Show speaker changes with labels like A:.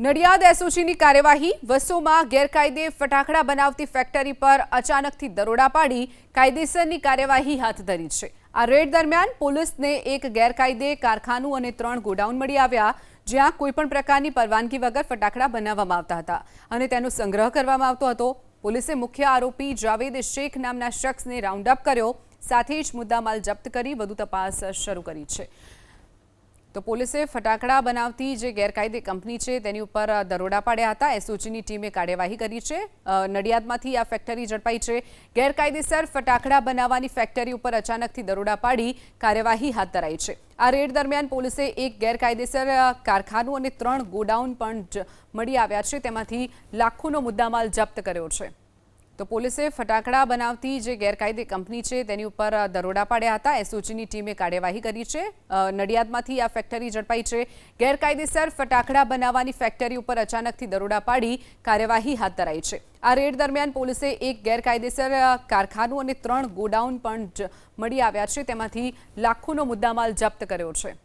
A: નડિયાદ એસઓજીની કાર્યવાહી વસોમાં ગેરકાયદે ફટાકડા બનાવતી ફેક્ટરી પર અચાનકથી દરોડા પાડી કાયદેસરની કાર્યવાહી હાથ ધરી છે। આ રેડ દરમિયાન પોલીસને એક ગેરકાયદે કારખાનું અને 3 ગોડાઉન મળી આવ્યા, જ્યાં કોઈપણ પ્રકારની પરવાનગી વગર ફટાકડા બનાવવામાં આવતા હતા અને તેનો સંગ્રહ કરવામાં આવતો હતો। પોલીસે મુખ્ય આરોપી જાવેદ શેખ નામના શખ્સને રાઉન્ડ અપ કર્યો, સાથે જ મુદ્દામાલ જપ્ત કરી વધુ તપાસ શરૂ કરી છે। તો પોલીસે ફટાકડા બનાવતી જે ગેરકાયદે કંપની છે તેની ઉપર દરોડા પાડ્યા હતા। એસઓજીની ટીમે કાર્યવાહી કરી છે। નડિયાદમાંથી આ ફેક્ટરી ઝડપાઈ છે। ગેરકાયદેસર ફટાકડા બનાવવાની ફેક્ટરી ઉપર અચાનકથી દરોડા પાડી કાર્યવાહી હાથ ધરાઈ છે। આ રેડ દરમિયાન પોલીસે એક ગેરકાયદેસર કારખાનું અને 3 ગોડાઉન પણ મળી આવ્યા છે, તેમાંથી લાખોનો મુદ્દામાલ જપ્ત કર્યો છે। તો પોલીસે ફટાકડા બનાવતી જે ગેરકાયદે કંપની છે તેની ઉપર દરોડા પાડ્યા હતા। એસઓજીની ટીમે કાર્યવાહી કરી છે। નડિયાદમાંથી આ ફેક્ટરી ઝડપાઈ છે। ગેરકાયદેસર ફટાકડા બનાવવાની ફેક્ટરી ઉપર અચાનકથી દરોડા પાડી કાર્યવાહી હાથ ધરાઈ છે। આ રેડ દરમિયાન પોલીસે એક ગેરકાયદેસર કારખાનું અને 3 ગોડાઉન પણ મળી આવ્યા છે, તેમાંથી લાખોનો મુદ્દામાલ જપ્ત કર્યો છે।